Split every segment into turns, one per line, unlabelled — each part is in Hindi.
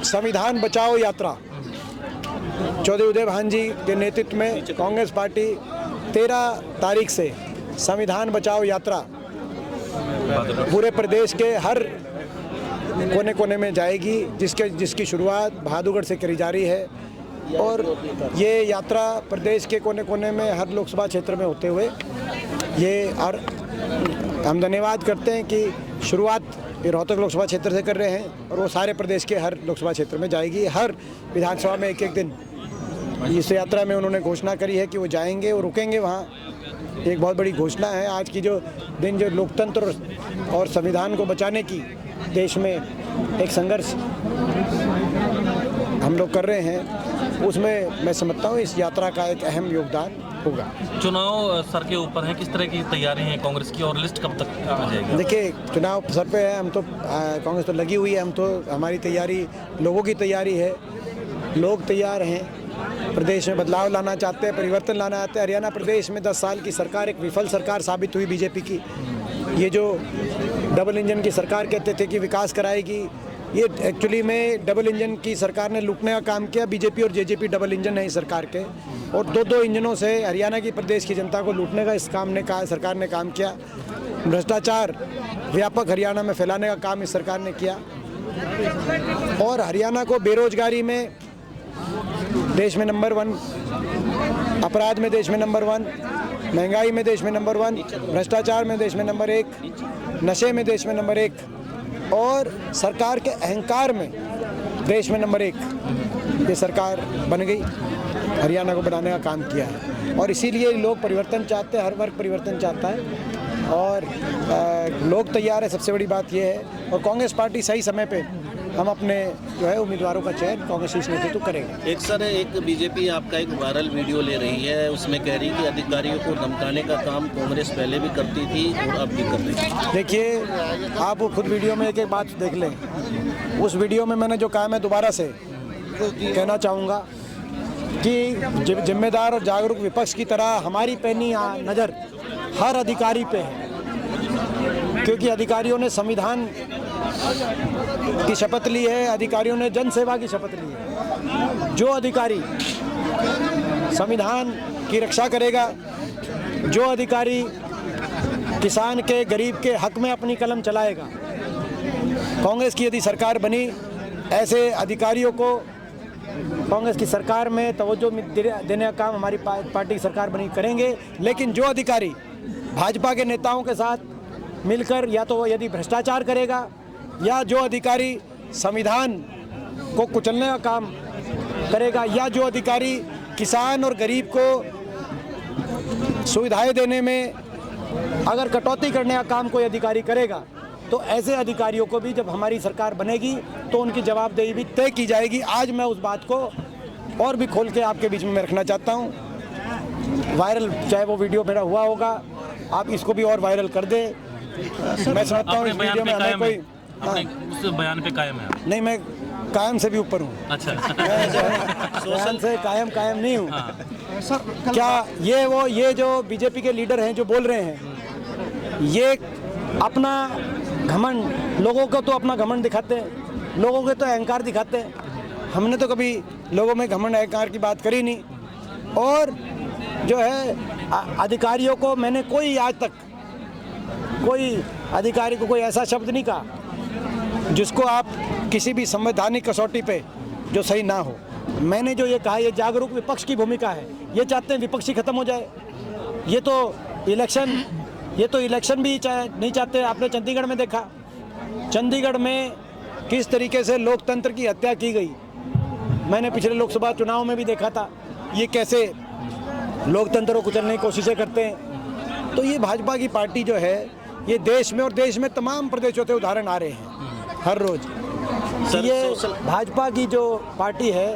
संविधान बचाओ यात्रा चौधरी उदय भान जी के नेतृत्व में कांग्रेस पार्टी 13 तारीख से संविधान बचाओ यात्रा पूरे प्रदेश के हर कोने कोने में जाएगी, जिसकी शुरुआत बहादुरगढ़ से करी जा रही है और ये यात्रा प्रदेश के कोने कोने में हर लोकसभा क्षेत्र में होते हुए ये, और हम धन्यवाद करते हैं कि शुरुआत ये रोहतक लोकसभा क्षेत्र से कर रहे हैं और वो सारे प्रदेश के हर लोकसभा क्षेत्र में जाएगी। हर विधानसभा में एक दिन इस यात्रा में उन्होंने घोषणा करी है कि वो जाएंगे और रुकेंगे वहाँ। एक बहुत बड़ी घोषणा है। आज की जो दिन जो लोकतंत्र और संविधान को बचाने की देश में एक संघर्ष हम लोग कर रहे हैं, उसमें मैं समझता हूँ इस यात्रा का एक अहम योगदान होगा।
चुनाव सर के ऊपर है, किस तरह की तैयारी है कांग्रेस की और लिस्ट कब तक आ जाएगी?
देखिए, चुनाव सर पे है, हम तो कांग्रेस तो लगी हुई है, हम तो हमारी तैयारी लोगों की तैयारी है, लोग तैयार हैं, प्रदेश में बदलाव लाना चाहते हैं, परिवर्तन लाना चाहते हैं। हरियाणा प्रदेश में 10 साल की सरकार एक विफल सरकार साबित हुई बीजेपी की। ये जो डबल इंजन की सरकार कहते थे कि विकास कराएगी, ये एक्चुअली में डबल इंजन की सरकार ने लूटने का काम किया। बीजेपी और जेजेपी डबल इंजन है इस सरकार के, और दो इंजनों से हरियाणा की प्रदेश की जनता को लूटने का इस काम ने सरकार ने काम किया। भ्रष्टाचार व्यापक हरियाणा में फैलाने का काम इस सरकार ने किया और हरियाणा को बेरोजगारी में देश में नंबर 1, अपराध में देश में नंबर 1, महंगाई में देश में नंबर 1, भ्रष्टाचार में देश में नंबर 1, नशे में देश में नंबर 1 और सरकार के अहंकार में देश में नंबर 1 ये सरकार बन गई। हरियाणा को बनाने का काम किया है और इसीलिए लोग परिवर्तन चाहते हैं, हर वर्ग परिवर्तन चाहता है और लोग तैयार है। सबसे बड़ी बात यह है और कांग्रेस पार्टी सही समय पे हम अपने जो है उम्मीदवारों का चयन कांग्रेस इस नेतृत्व करेगा।
एक बीजेपी आपका एक वायरल वीडियो ले रही है, उसमें कह रही कि अधिकारियों को धमकाने का काम कांग्रेस पहले भी करती थी और अब भी कर रही है।
देखिए, आप खुद वीडियो में एक बात देख लें। उस वीडियो में मैंने जो कहा, मैं दोबारा से कहना चाहूँगा कि जिम्मेदार और जागरूक विपक्ष की तरह हमारी पैनी नज़र हर अधिकारी पे है, क्योंकि अधिकारियों ने संविधान की शपथ ली है, अधिकारियों ने जन सेवा की शपथ ली है। जो अधिकारी संविधान की रक्षा करेगा, जो अधिकारी किसान के गरीब के हक में अपनी कलम चलाएगा, कांग्रेस की यदि सरकार बनी, ऐसे अधिकारियों को कांग्रेस की सरकार में तवज्जो देने का काम हमारी पार्टी की सरकार बनी करेंगे। लेकिन जो अधिकारी भाजपा के नेताओं के साथ मिलकर या तो यदि भ्रष्टाचार करेगा या जो अधिकारी संविधान को कुचलने का काम करेगा या जो अधिकारी किसान और गरीब को सुविधाएं देने में अगर कटौती करने का काम कोई अधिकारी करेगा, तो ऐसे अधिकारियों को भी जब हमारी सरकार बनेगी तो उनकी जवाबदेही भी तय की जाएगी। आज मैं उस बात को और भी खोल के आपके बीच में मैं रखना चाहता हूँ। वायरल चाहे वो वीडियो मेरा हुआ होगा, आप इसको भी और वायरल कर दे। मैं समझता हूँ इस वीडियो में हमें कोई
उस बयान पे कायम है?
नहीं, मैं कायम से भी ऊपर हूँ।
अच्छा,
बयान से कायम नहीं हूँ। क्या ये जो बीजेपी के लीडर हैं जो बोल रहे हैं, ये अपना घमंड, लोगों को तो अपना घमंड दिखाते हैं, लोगों के तो अहंकार दिखाते हैं। हमने तो कभी लोगों में घमंड अहंकार की बात करी नहीं। और जो है अधिकारियों को मैंने कोई आज तक कोई अधिकारी को कोई ऐसा शब्द नहीं कहा जिसको आप किसी भी संवैधानिक कसौटी पे जो सही ना हो। मैंने जो ये कहा, ये जागरूक विपक्ष की भूमिका है। ये चाहते हैं विपक्ष ही खत्म हो जाए। ये तो इलेक्शन भी नहीं चाहते। आपने चंडीगढ़ में देखा, चंडीगढ़ में किस तरीके से लोकतंत्र की हत्या की गई। मैंने पिछले लोकसभा चुनाव में भी देखा था ये कैसे लोकतंत्र को कुचलने की कोशिशें करते हैं। तो ये भाजपा की पार्टी जो है, ये देश में और देश में तमाम प्रदेशों से उदाहरण आ रहे हैं हर रोज। ये भाजपा की जो पार्टी है,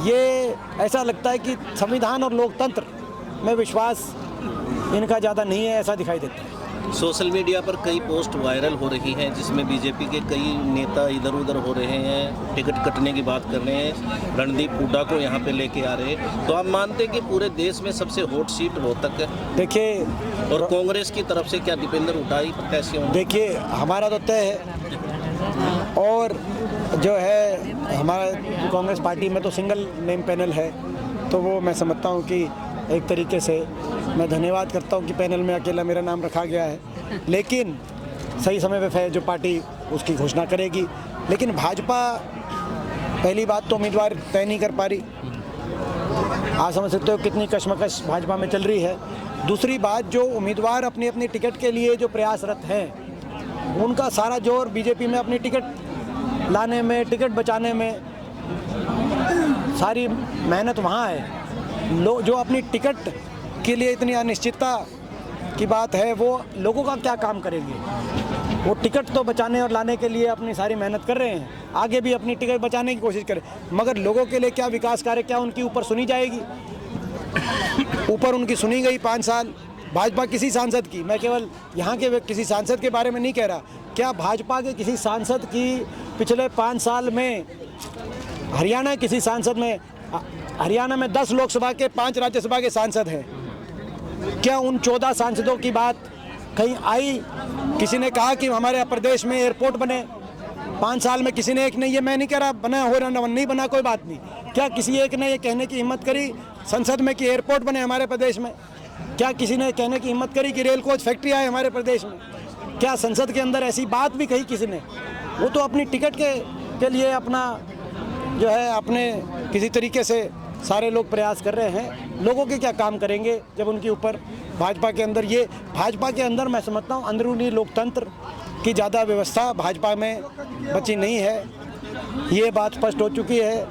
ये ऐसा लगता है कि संविधान और लोकतंत्र में विश्वास इनका ज़्यादा नहीं है, ऐसा दिखाई देता है।
सोशल मीडिया पर कई पोस्ट वायरल हो रही हैं जिसमें बीजेपी के कई नेता इधर उधर हो रहे हैं, टिकट कटने की बात कर रहे हैं, रणदीप हुड्डा को यहाँ पे लेके आ रहे हैं। तो आप मानते हैं कि पूरे देश में सबसे हॉट सीट रोहतक है?
देखिए,
और कांग्रेस की तरफ से क्या दीपेंद्र हुड्डा ही प्रत्याशी होंगे?
देखिए, हमारा तो तय है और जो है हमारा कांग्रेस पार्टी में तो सिंगल नेम पैनल है, तो वो मैं समझता हूँ कि एक तरीके से मैं धन्यवाद करता हूँ कि पैनल में अकेला मेरा नाम रखा गया है, लेकिन सही समय पे जो पार्टी उसकी घोषणा करेगी। लेकिन भाजपा पहली बात तो उम्मीदवार तय नहीं कर पा रही, आप समझ सकते हो कितनी कश्मकश भाजपा में चल रही है। दूसरी बात, जो उम्मीदवार अपनी अपनी टिकट के लिए जो प्रयासरत हैं, उनका सारा जोर बीजेपी में अपनी टिकट लाने में, टिकट बचाने में, सारी मेहनत वहाँ है। लोग जो अपनी टिकट के लिए इतनी अनिश्चितता की बात है, वो लोगों का क्या काम करेंगे? वो टिकट तो बचाने और लाने के लिए अपनी सारी मेहनत कर रहे हैं, आगे भी अपनी टिकट बचाने की कोशिश करें, मगर लोगों के लिए क्या विकास कार्य, क्या उनकी ऊपर सुनी जाएगी? ऊपर उनकी सुनी गई 5 साल भाजपा किसी सांसद की, मैं केवल यहाँ के किसी सांसद के बारे में नहीं कह रहा, क्या भाजपा के किसी सांसद की पिछले 5 साल में, हरियाणा किसी सांसद में, हरियाणा में 10 लोकसभा के 5 राज्यसभा के सांसद हैं, क्या उन 14 सांसदों की बात कहीं आई? किसी ने कहा कि हमारे प्रदेश में एयरपोर्ट बने? 5 साल में किसी ने एक ने, ये मैं नहीं कह रहा बना हो रहा नहीं बना कोई बात नहीं, क्या किसी एक ने ये कहने की हिम्मत करी संसद में कि एयरपोर्ट बने हमारे प्रदेश में? क्या किसी ने कहने की हिम्मत करी कि रेल कोच फैक्ट्री आए हमारे प्रदेश में? क्या संसद के अंदर ऐसी बात भी कही किसी ने? वो तो अपनी टिकट के लिए अपना जो है अपने किसी तरीके से सारे लोग प्रयास कर रहे हैं। लोगों के क्या काम करेंगे जब उनके ऊपर भाजपा के अंदर, ये भाजपा के अंदर मैं समझता हूँ अंदरूनी लोकतंत्र की ज़्यादा व्यवस्था भाजपा में बची नहीं है, ये बात स्पष्ट हो चुकी है।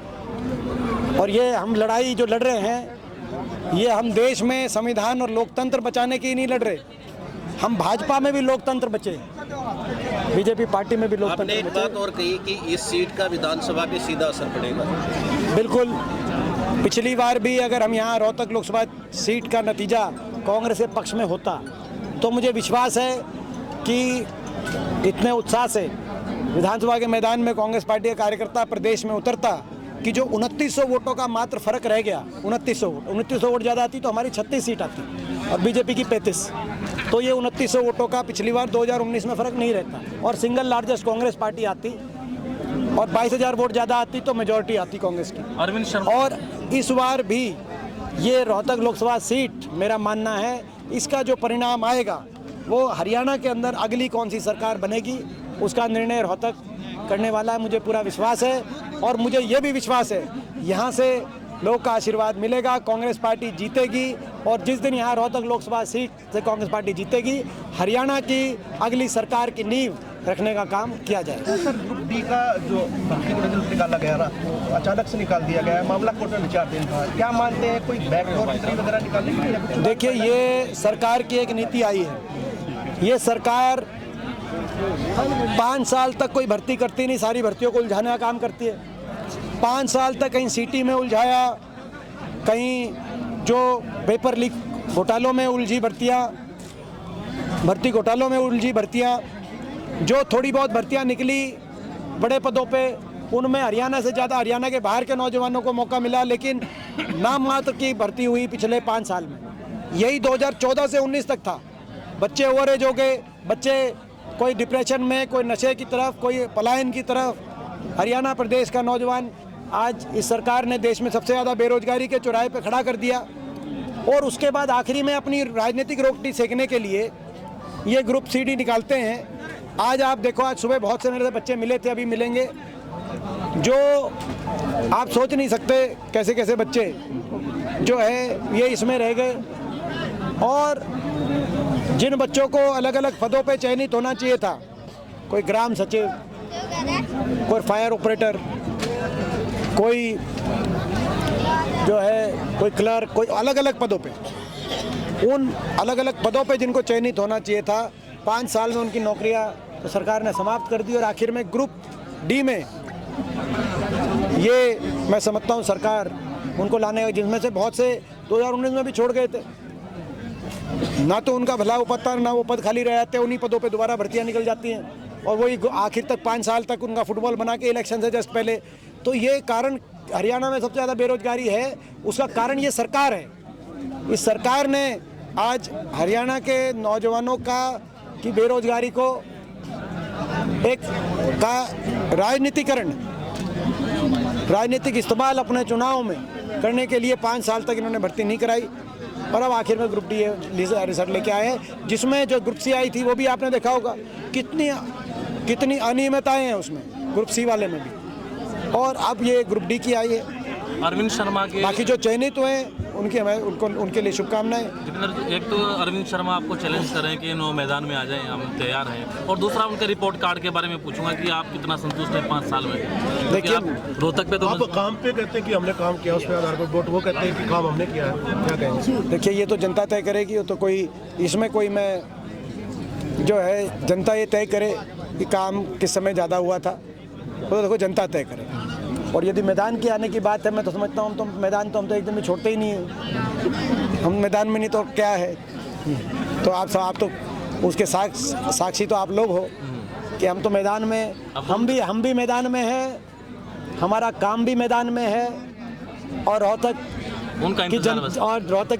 और ये हम लड़ाई जो लड़ रहे हैं, ये हम देश में संविधान और लोकतंत्र बचाने की नहीं लड़ रहे, हम भाजपा में भी लोकतंत्र बचे, बीजेपी पार्टी में भी लोकतंत्र
आपने एक बात और कही कि इस सीट का विधानसभा पे सीधा असर पड़ेगा।
बिल्कुल, पिछली बार भी अगर हम यहाँ रोहतक लोकसभा सीट का नतीजा कांग्रेस के पक्ष में होता, तो मुझे विश्वास है कि इतने उत्साह से विधानसभा के मैदान में कांग्रेस पार्टी का कार्यकर्ता प्रदेश में उतरता कि जो 2900 वोटों का मात्र फर्क रह गया, 2900 वोट ज़्यादा आती तो हमारी 36 सीट आती और बीजेपी की 35, तो ये 2900 वोटों का पिछली बार 2019 में फ़र्क नहीं रहता और सिंगल लार्जेस्ट कांग्रेस पार्टी आती और 22,000 वोट ज़्यादा आती तो मेजॉरिटी आती कांग्रेस की।
अरविंद शर्मा,
और इस बार भी ये रोहतक लोकसभा सीट, मेरा मानना है इसका जो परिणाम आएगा वो हरियाणा के अंदर अगली कौन सी सरकार बनेगी उसका निर्णय रोहतक करने वाला है, मुझे पूरा विश्वास है। और मुझे ये भी विश्वास है यहाँ से लोग का आशीर्वाद मिलेगा, कांग्रेस पार्टी जीतेगी और जिस दिन यहाँ रोहतक लोकसभा सीट से कांग्रेस पार्टी जीतेगी, हरियाणा की अगली सरकार की नींव रखने का काम किया जाएगा।
सर, ग्रुप डी का जो भर्ती का रिजल्ट निकाला गया ना, वो अचानक से निकाल दिया गया है, मामला कोर्ट में विचाराधीन था, क्या मानते हैं कोई बैकडोर एंट्री वगैरह निकालने के लिए?
देखिए, ये सरकार की एक नीति आई है, ये सरकार 5 साल तक कोई भर्ती करती नहीं, सारी भर्तियों को उलझाने का काम करती है। 5 साल तक कहीं सीटी में उलझाया, कहीं जो पेपर लीक घोटालों में उलझी भर्तियाँ, भर्ती घोटालों में उलझी भर्तियाँ, जो थोड़ी बहुत भर्तियाँ निकली बड़े पदों पे, उनमें हरियाणा से ज़्यादा हरियाणा के बाहर के नौजवानों को मौका मिला, लेकिन नाम मात्र की भर्ती हुई पिछले 5 साल में। यही 2014 से 19 तक था। बच्चे ओवर एज हो गए, बच्चे कोई डिप्रेशन में, कोई नशे की तरफ, कोई पलायन की तरफ। हरियाणा प्रदेश का नौजवान आज इस सरकार ने देश में सबसे ज़्यादा बेरोजगारी के चौराहे पे खड़ा कर दिया। और उसके बाद आखिरी में अपनी राजनीतिक रोटी सेकने के लिए ये ग्रुप CD निकालते हैं। आज आप देखो, आज सुबह बहुत से मेरे बच्चे मिले थे, अभी मिलेंगे, जो आप सोच नहीं सकते कैसे कैसे बच्चे जो है ये इसमें रह गए। और जिन बच्चों को अलग अलग पदों पे चयनित होना चाहिए था, कोई ग्राम सचिव, कोई फायर ऑपरेटर, कोई जो है कोई क्लर्क, कोई अलग अलग पदों पे, उन अलग अलग पदों पे जिनको चयनित होना चाहिए था, 5 साल में उनकी नौकरियां तो सरकार ने समाप्त कर दी। और आखिर में ग्रुप डी में ये मैं समझता हूँ सरकार उनको लाने, जिनमें से बहुत से 2019 में भी छोड़ गए थे, ना तो उनका भला वो पद था, ना वो पद खाली रह जाते, उन्हीं पदों पे दोबारा भर्तियां निकल जाती हैं और वही आखिर तक 5 साल तक उनका फुटबॉल बना के इलेक्शन से जस्ट पहले। तो ये कारण हरियाणा में सबसे ज़्यादा बेरोजगारी है, उसका कारण ये सरकार है। इस सरकार ने आज हरियाणा के नौजवानों की बेरोजगारी को एक का राजनीतिकरण राजनीतिक इस्तेमाल अपने चुनाव में करने के लिए 5 साल तक इन्होंने भर्ती नहीं कराई और अब आखिर में ग्रुप डी रिजल्ट लेके आए हैं, जिसमें जो ग्रुप सी आई थी वो भी आपने देखा होगा कितनी अनियमितताएं हैं उसमें, ग्रुप सी वाले में भी, और अब ये ग्रुप डी की आई है।
अरविंद शर्मा के
बाकी जो चयनित हुए हैं उनके लिए शुभकामनाएं।
एक तो अरविंद शर्मा आपको चैलेंज कर रहे हैं कि नो मैदान में आ जाएं, हम तैयार हैं, और दूसरा उनके रिपोर्ट कार्ड के बारे में पूछूंगा कि आप कितना संतुष्ट हैं 5 साल में।
देखिए,
रोहतक पे तो
आप काम पे कहते हैं कि हमने काम किया, उस पर आधार पर वोट, वो कहते हैं कि काम हमने किया है, क्या कहेंगे?
देखिए, ये तो जनता तय करेगी, तो कोई इसमें कोई मैं जो है जनता ये तय करे कि काम किस समय ज़्यादा हुआ था, तो देखो जनता तय करे। और यदि मैदान की आने की बात है, मैं तो समझता हूँ तो मैदान तो हम तो एकदम ही छोड़ते ही नहीं हैं, हम मैदान में नहीं तो क्या है। तो आप तो उसके साक्षी तो आप लोग हो कि हम तो मैदान में, हम भी मैदान में है, हमारा काम भी मैदान में है, और रोहतक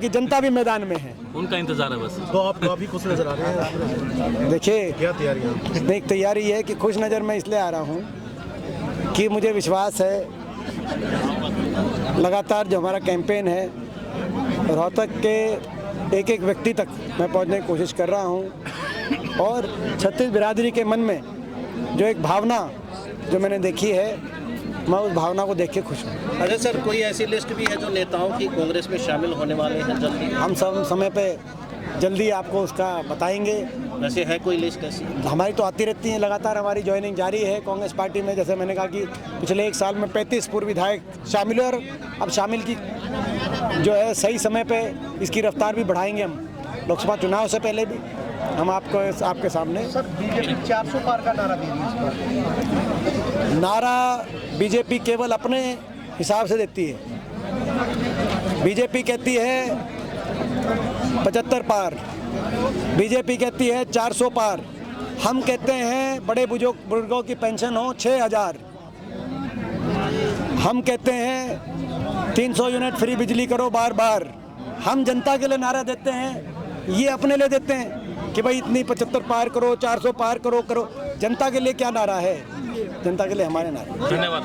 की जनता भी मैदान में है,
उनका इंतजार है बस।
तो आप काफी खुश नजर आ रहे हैं।
देखिए,
क्या तैयारियां?
एक तैयारी है कि खुश नज़र मैं इसलिए आ रहा हूँ कि मुझे विश्वास है लगातार जो हमारा कैंपेन है रोहतक के एक एक व्यक्ति तक मैं पहुंचने की कोशिश कर रहा हूं, और छत्तीस बिरादरी के मन में जो एक भावना जो मैंने देखी है, मैं उस भावना को देख के खुश हूँ।
अच्छा सर, कोई ऐसी लिस्ट भी है जो नेताओं की कांग्रेस में शामिल होने वाले हैं जल्दी?
हम सब समय पे जल्दी आपको उसका बताएंगे।
वैसे है कोई लिस्ट ऐसी?
हमारी तो आती रहती है, लगातार हमारी ज्वाइनिंग जारी है कांग्रेस पार्टी में। जैसे मैंने कहा कि पिछले 1 साल में 35 पूर्व विधायक शामिल हुए, और अब शामिल की जो है सही समय पे इसकी रफ्तार भी बढ़ाएंगे हम, लोकसभा चुनाव से पहले भी हम आपके सामने।
सर, बीजेपी 400 पार का नारा दे रही है इस बार।
नारा बीजेपी केवल अपने हिसाब से देती है। बीजेपी कहती है 75 पार, बीजेपी कहती है 400 पार, हम कहते हैं बड़े बुजुर्गों की पेंशन हो 6000, हम कहते हैं 300 यूनिट फ्री बिजली करो बार बार। हम जनता के लिए नारा देते हैं, ये अपने लिए देते हैं कि भाई इतनी 75 पार करो, 400 पार करो। जनता के लिए क्या नारा है? जनता के लिए हमारे नारे।
धन्यवाद।